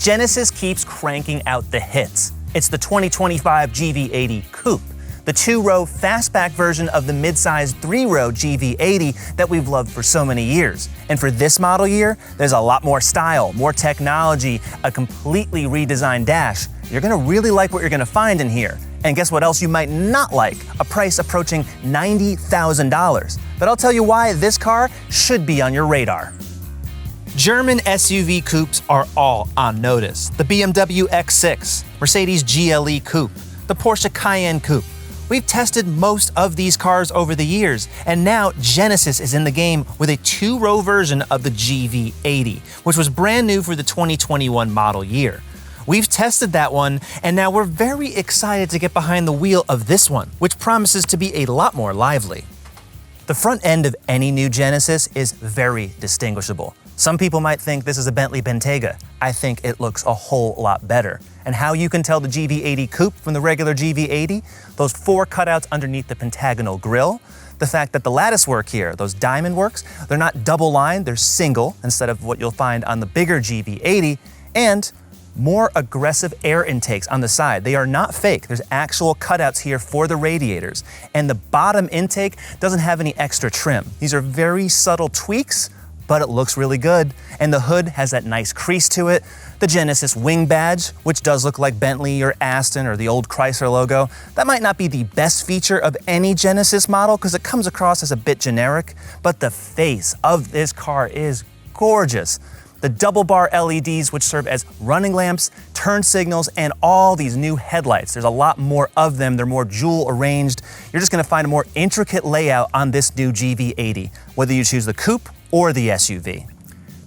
Genesis keeps cranking out the hits. It's the 2025 GV80 Coupe, the two-row fastback version of the mid-size three-row GV80 that we've loved for so many years. And for this model year, there's a lot more style, more technology, a completely redesigned dash. You're gonna really like what you're gonna find in here. And guess what else you might not like? A price approaching $90,000. But I'll tell you why this car should be on your radar. German SUV coupes are all on notice. The BMW X6, Mercedes GLE Coupe, the Porsche Cayenne Coupe. We've tested most of these cars over the years, and now Genesis is in the game with a two-row version of the GV80, which was brand new for the 2021 model year. We've tested that one, and now we're very excited to get behind the wheel of this one, which promises to be a lot more lively. The front end of any new Genesis is very distinguishable. Some people might think this is a Bentley Bentayga. I think it looks a whole lot better. And how you can tell the GV80 Coupe from the regular GV80? Those four cutouts underneath the pentagonal grille, the fact that the lattice work here, those diamond works, they're not double lined, they're single instead of what you'll find on the bigger GV80, and more aggressive air intakes on the side. They are not fake. There's actual cutouts here for the radiators. And the bottom intake doesn't have any extra trim. These are very subtle tweaks, but it looks really good. And the hood has that nice crease to it. The Genesis wing badge, which does look like Bentley or Aston or the old Chrysler logo, that might not be the best feature of any Genesis model because it comes across as a bit generic, but the face of this car is gorgeous. The double bar LEDs, which serve as running lamps, turn signals, and all these new headlights. There's a lot more of them. They're more jewel arranged. You're just gonna find a more intricate layout on this new GV80, whether you choose the coupe or the SUV.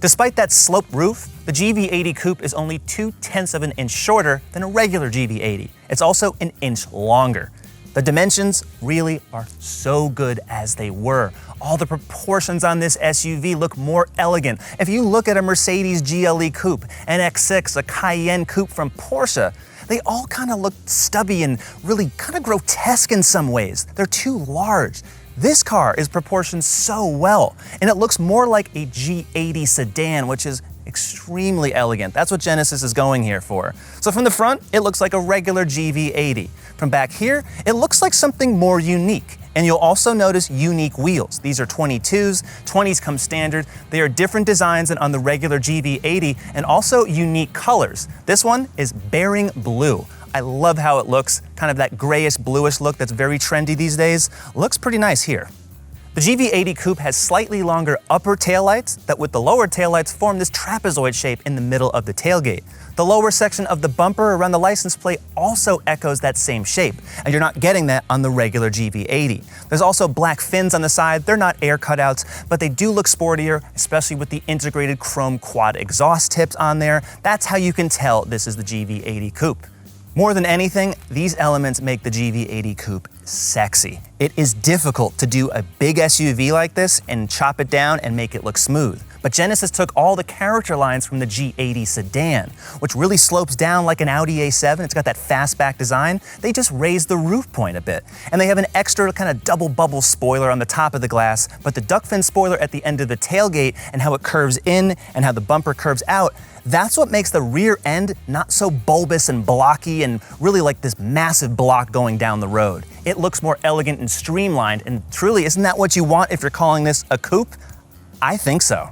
Despite that sloped roof, the GV80 Coupe is only 0.2 of an inch shorter than a regular GV80. It's also an inch longer. The dimensions really are so good as they were. All the proportions on this SUV look more elegant. If you look at a Mercedes GLE Coupe, an X6, a Cayenne Coupe from Porsche, they all kind of look stubby and really kind of grotesque in some ways. They're too large. This car is proportioned so well, and it looks more like a G80 sedan, which is extremely elegant. That's what Genesis is going here for. So from the front, it looks like a regular GV80. From back here, it looks like something more unique. And you'll also notice unique wheels. These are 22s, 20s come standard. They are different designs than on the regular GV80 and also unique colors. This one is bearing blue. I love how it looks, kind of that grayish bluish look that's very trendy these days. Looks pretty nice here. The GV80 Coupe has slightly longer upper taillights that with the lower taillights form this trapezoid shape in the middle of the tailgate. The lower section of the bumper around the license plate also echoes that same shape, and you're not getting that on the regular GV80. There's also black fins on the side. They're not air cutouts, but they do look sportier, especially with the integrated chrome quad exhaust tips on there. That's how you can tell this is the GV80 Coupe. More than anything, these elements make the GV80 Coupe sexy. It is difficult to do a big SUV like this and chop it down and make it look smooth. But Genesis took all the character lines from the G80 sedan, which really slopes down like an Audi A7. It's got that fastback design. They just raised the roof point a bit. And they have an extra kind of double bubble spoiler on the top of the glass, but the duck fin spoiler at the end of the tailgate and how it curves in and how the bumper curves out, that's what makes the rear end not so bulbous and blocky and really like this massive block going down the road. It looks more elegant and streamlined, and truly, isn't that what you want if you're calling this a coupe? I think so.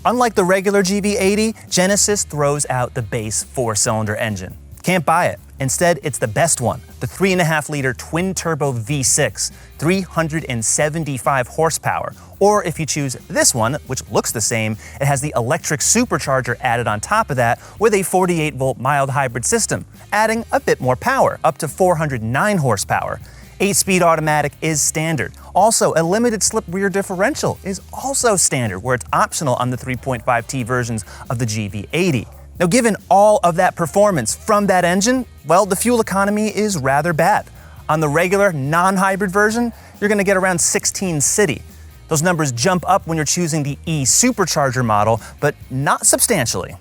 Unlike the regular GV80, Genesis throws out the base 4-cylinder engine. Can't buy it. Instead, it's the best one, the 3.5-liter twin-turbo V6, 375 horsepower. Or if you choose this one, which looks the same, it has the electric supercharger added on top of that with a 48-volt mild hybrid system, adding a bit more power, up to 409 horsepower. 8-speed automatic is standard. Also, a limited slip rear differential is also standard, where it's optional on the 3.5T versions of the GV80. Now, given all of that performance from that engine, well, the fuel economy is rather bad. On the regular non-hybrid version, you're gonna get around 16 city. Those numbers jump up when you're choosing the E-Supercharger model, but not substantially.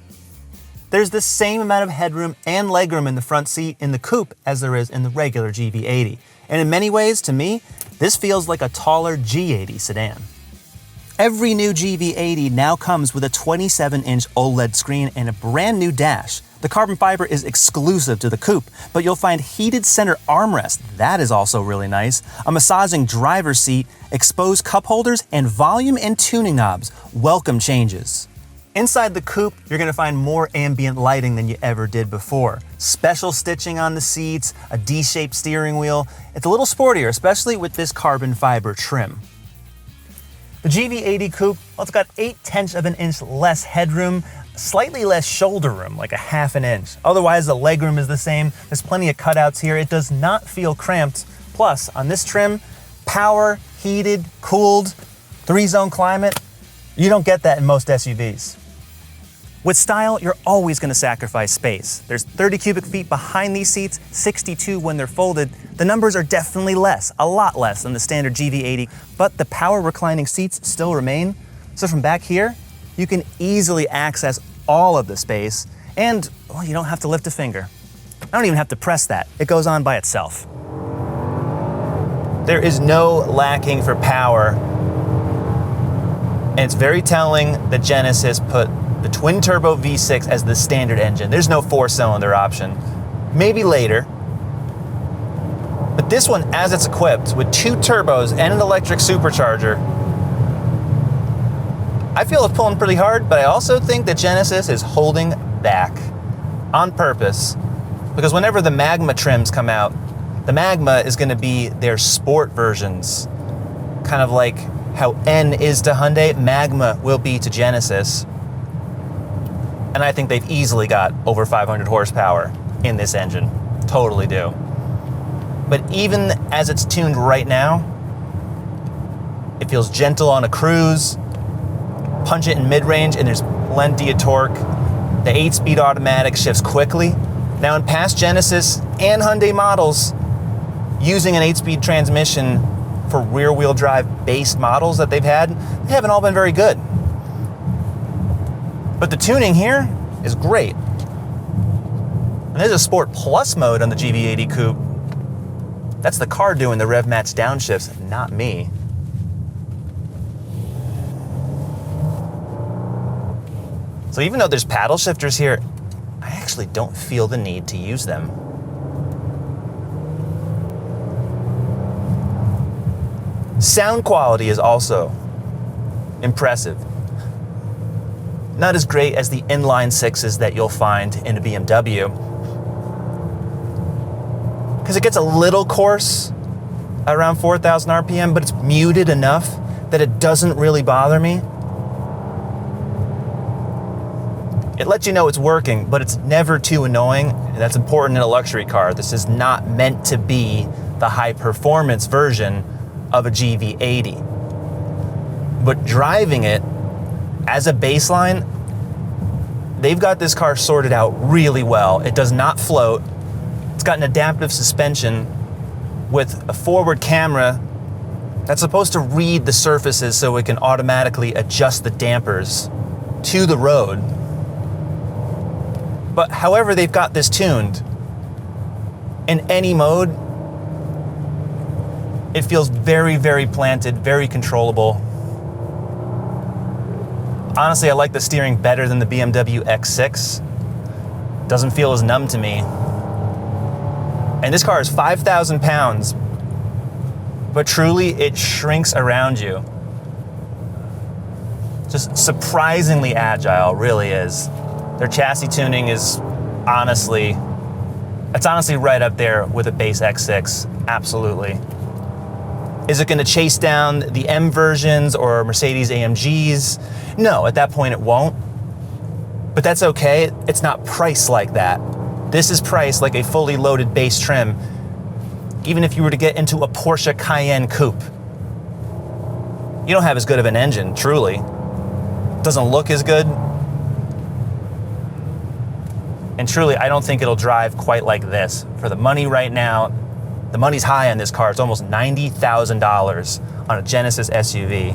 There's the same amount of headroom and legroom in the front seat in the coupe as there is in the regular GV80. And in many ways, to me, this feels like a taller G80 sedan. Every new GV80 now comes with a 27-inch OLED screen and a brand new dash. The carbon fiber is exclusive to the coupe, but you'll find heated center armrest. That is also really nice. A massaging driver's seat, exposed cup holders, and volume and tuning knobs. Welcome changes. Inside the coupe, you're gonna find more ambient lighting than you ever did before. Special stitching on the seats, a D-shaped steering wheel. It's a little sportier, especially with this carbon fiber trim. The GV80 Coupe, well, it's got 0.8 of an inch less headroom, slightly less shoulder room, like a 1/2 inch. Otherwise, the legroom is the same. There's plenty of cutouts here. It does not feel cramped. Plus, on this trim, power, heated, cooled, 3-zone climate. You don't get that in most SUVs. With style, you're always going to sacrifice space. There's 30 cubic feet behind these seats, 62 when they're folded. The numbers are definitely less, a lot less than the standard GV80, but the power reclining seats still remain. So from back here, you can easily access all of the space, and well, you don't have to lift a finger. I don't even have to press that. It goes on by itself. There is no lacking for power, and it's very telling that Genesis put the twin-turbo V6 as the standard engine. There's no 4-cylinder option. Maybe later. But this one, as it's equipped with 2 turbos and an electric supercharger, I feel it's pulling pretty hard, but I also think that Genesis is holding back on purpose. Because whenever the Magma trims come out, the Magma is going to be their sport versions. Kind of like how N is to Hyundai, Magma will be to Genesis. And I think they've easily got over 500 horsepower in this engine. Totally do. But even as it's tuned right now, it feels gentle on a cruise, punch it in mid-range, and there's plenty of torque. The 8-speed automatic shifts quickly. Now in past Genesis and Hyundai models, using an 8-speed transmission for rear-wheel drive based models that they've had, they haven't all been very good. But the tuning here is great. And there's a Sport Plus mode on the GV80 Coupe. That's the car doing the rev match downshifts, not me. So even though there's paddle shifters here, I actually don't feel the need to use them. Sound quality is also impressive. Not as great as the inline 6s that you'll find in a BMW. Because it gets a little coarse around 4,000 RPM, but it's muted enough that it doesn't really bother me. It lets you know it's working, but it's never too annoying, and that's important in a luxury car. This is not meant to be the high-performance version of a GV80. But driving it as a baseline, they've got this car sorted out really well. It does not float. It's got an adaptive suspension with a forward camera that's supposed to read the surfaces so it can automatically adjust the dampers to the road. But however they've got this tuned, in any mode, it feels very, very planted, very controllable. Honestly, I like the steering better than the BMW X6. Doesn't feel as numb to me. And this car is 5,000 pounds, but truly it shrinks around you. Just surprisingly agile, really is. Their chassis tuning is honestly right up there with a base X6, absolutely. Is it going to chase down the M versions or Mercedes AMGs? No, at that point it won't. But that's okay. It's not priced like that. This is priced like a fully loaded base trim. Even if you were to get into a Porsche Cayenne Coupe, you don't have as good of an engine, truly. Doesn't look as good. And truly, I don't think it'll drive quite like this. For the money right now, the money's high on this car. It's almost $90,000 on a Genesis SUV.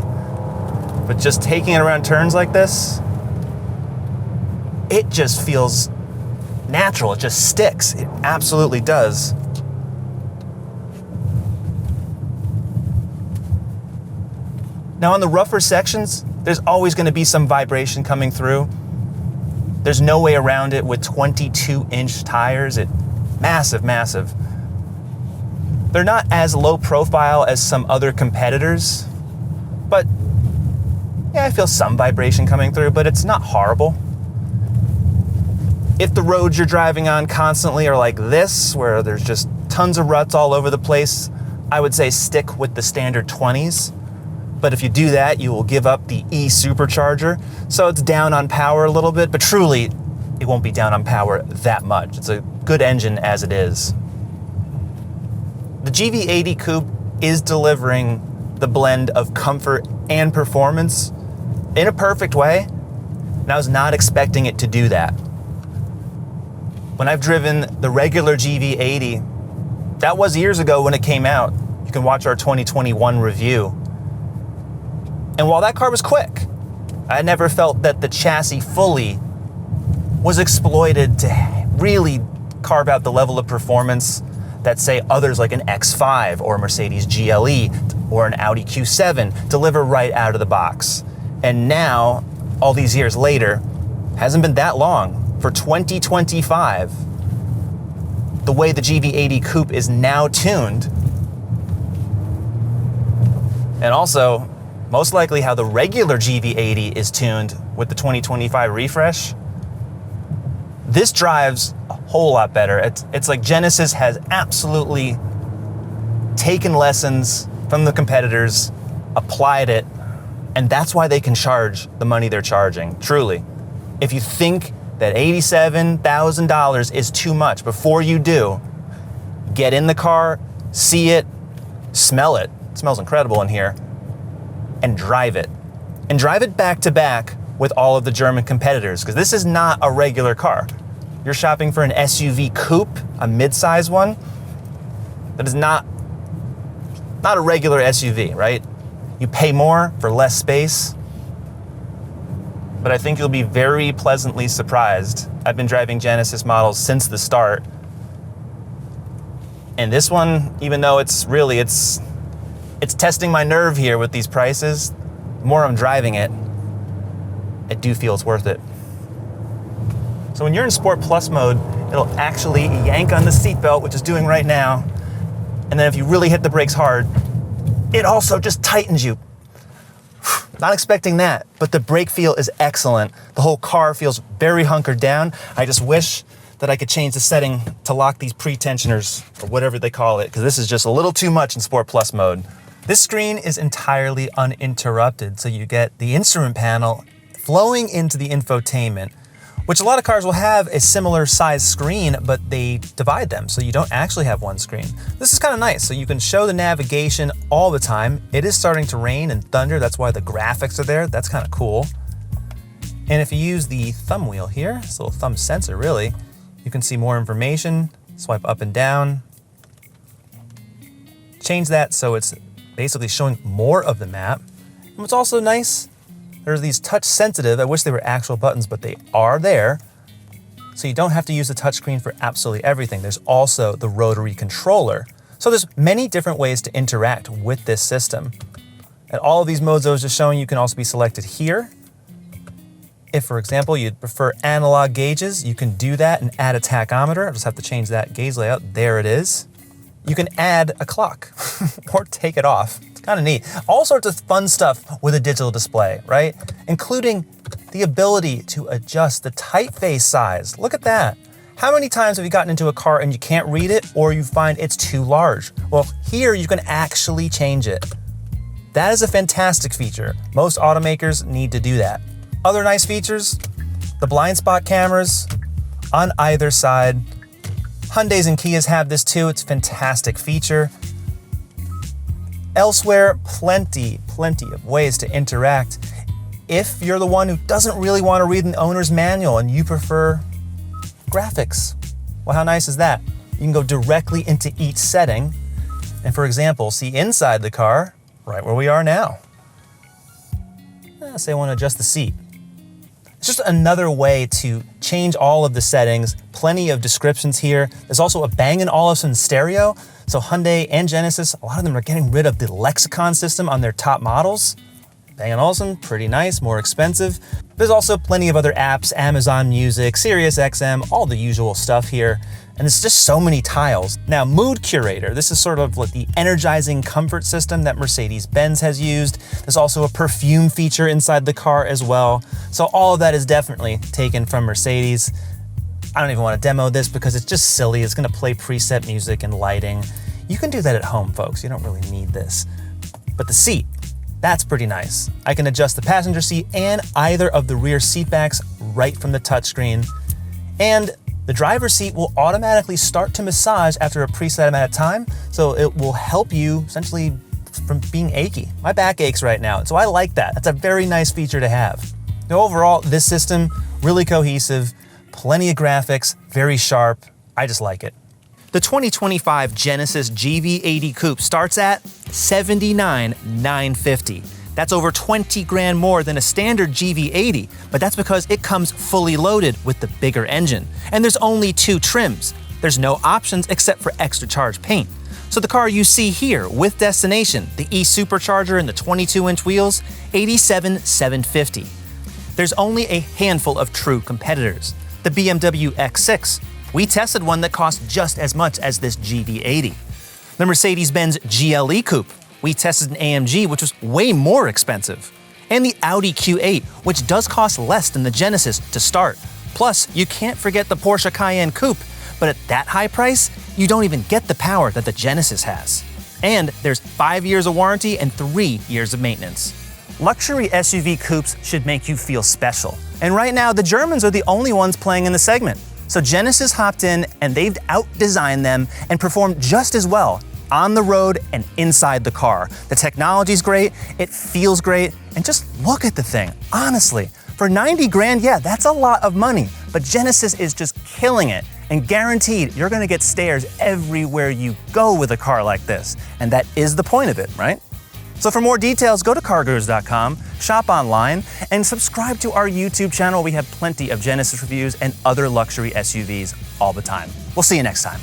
But just taking it around turns like this, it just feels natural. It just sticks. It absolutely does. Now on the rougher sections, there's always going to be some vibration coming through. There's no way around it with 22-inch tires. Massive, massive. They're not as low profile as some other competitors, but yeah, I feel some vibration coming through, but it's not horrible. If the roads you're driving on constantly are like this, where there's just tons of ruts all over the place, I would say stick with the standard 20s. But if you do that, you will give up the E supercharger. So it's down on power a little bit, but truly it won't be down on power that much. It's a good engine as it is. The GV80 Coupe is delivering the blend of comfort and performance in a perfect way, and I was not expecting it to do that. When I've driven the regular GV80, that was years ago when it came out. You can watch our 2021 review. And while that car was quick, I never felt that the chassis fully was exploited to really carve out the level of performance that, say, others like an X5 or a Mercedes GLE or an Audi Q7 deliver right out of the box. And now, all these years later, hasn't been that long, for 2025, the way the GV80 Coupe is now tuned, and also most likely how the regular GV80 is tuned with the 2025 refresh, this drives a whole lot better. It's like Genesis has absolutely taken lessons from the competitors, applied it, and that's why they can charge the money they're charging, truly. If you think that $87,000 is too much, before you do, get in the car, see it, smell it. It smells incredible in here. And drive it. And drive it back to back with all of the German competitors, because this is not a regular car. You're shopping for an SUV coupe, a mid-size one, that is not a regular SUV, right? You pay more for less space, but I think you'll be very pleasantly surprised. I've been driving Genesis models since the start, and this one, even though it's testing my nerve here with these prices, the more I'm driving it, I do feel it's worth it. So when you're in Sport Plus mode, it'll actually yank on the seatbelt, which it's doing right now, and then if you really hit the brakes hard, it also just tightens you. Not expecting that, but the brake feel is excellent. The whole car feels very hunkered down. I just wish that I could change the setting to lock these pre-tensioners, or whatever they call it, because this is just a little too much in Sport Plus mode. This screen is entirely uninterrupted, so you get the instrument panel flowing into the infotainment, which a lot of cars will have a similar size screen, but they divide them, so you don't actually have one screen. This is kind of nice, so you can show the navigation all the time. It is starting to rain and thunder, that's why the graphics are there. That's kind of cool. And if you use the thumb wheel here, it's a little thumb sensor really, you can see more information, swipe up and down, change that so it's basically showing more of the map. And what's also nice, there's these touch sensitive, I wish they were actual buttons, but they are there. So you don't have to use the touchscreen for absolutely everything. There's also the rotary controller. So there's many different ways to interact with this system. And all of these modes I was just showing you can also be selected here. If, for example, you'd prefer analog gauges, you can do that and add a tachometer. I just have to change that gauge layout. There it is. You can add a clock or take it off. It's kind of neat. All sorts of fun stuff with a digital display, right? Including the ability to adjust the typeface size. Look at that. How many times have you gotten into a car and you can't read it, or you find it's too large? Well, here you can actually change it. That is a fantastic feature. Most automakers need to do that. Other nice features, the blind spot cameras on either side. Hyundais and Kias have this too. It's a fantastic feature. Elsewhere, plenty of ways to interact. If you're the one who doesn't really want to read an owner's manual and you prefer graphics, well, how nice is that? You can go directly into each setting and, for example, see inside the car, right where we are now. Say I want to adjust the seat. It's just another way to change all of the settings. Plenty of descriptions here. There's also a Bang & Olufsen stereo. So Hyundai and Genesis, a lot of them are getting rid of the lexicon system on their top models. Bang & Olufsen, pretty nice, more expensive. There's also plenty of other apps, Amazon Music, Sirius XM, all the usual stuff here. And it's just so many tiles. Now, Mood Curator, this is sort of like the energizing comfort system that Mercedes-Benz has used. There's also a perfume feature inside the car as well. So all of that is definitely taken from Mercedes. I don't even want to demo this because it's just silly. It's gonna play preset music and lighting. You can do that at home, folks. You don't really need this. But the seat, that's pretty nice. I can adjust the passenger seat and either of the rear seat backs right from the touchscreen. And the driver's seat will automatically start to massage after a preset amount of time, so it will help you essentially from being achy. My back aches right now, so I like that. That's a very nice feature to have. Now, overall, this system, really cohesive, plenty of graphics, very sharp. I just like it. The 2025 Genesis GV80 Coupe starts at $79,950. That's over 20 grand more than a standard GV80, but that's because it comes fully loaded with the bigger engine. And there's only 2 trims. There's no options except for extra charge paint. So the car you see here with destination, the E-Supercharger and the 22-inch wheels, $87,750. There's only a handful of true competitors. The BMW X6, we tested one that cost just as much as this GV80. The Mercedes-Benz GLE Coupe, we tested an AMG, which was way more expensive. And the Audi Q8, which does cost less than the Genesis to start. Plus, you can't forget the Porsche Cayenne Coupe, but at that high price, you don't even get the power that the Genesis has. And there's 5 years of warranty and 3 years of maintenance. Luxury SUV coupes should make you feel special. And right now, the Germans are the only ones playing in the segment. So Genesis hopped in and they've out-designed them and performed just as well on the road and inside the car. The technology's great, it feels great, and just look at the thing, honestly. For 90 grand, yeah, that's a lot of money, but Genesis is just killing it, and guaranteed you're gonna get stares everywhere you go with a car like this, and that is the point of it, right? So for more details, go to CarGurus.com, shop online, and subscribe to our YouTube channel. We have plenty of Genesis reviews and other luxury SUVs all the time. We'll see you next time.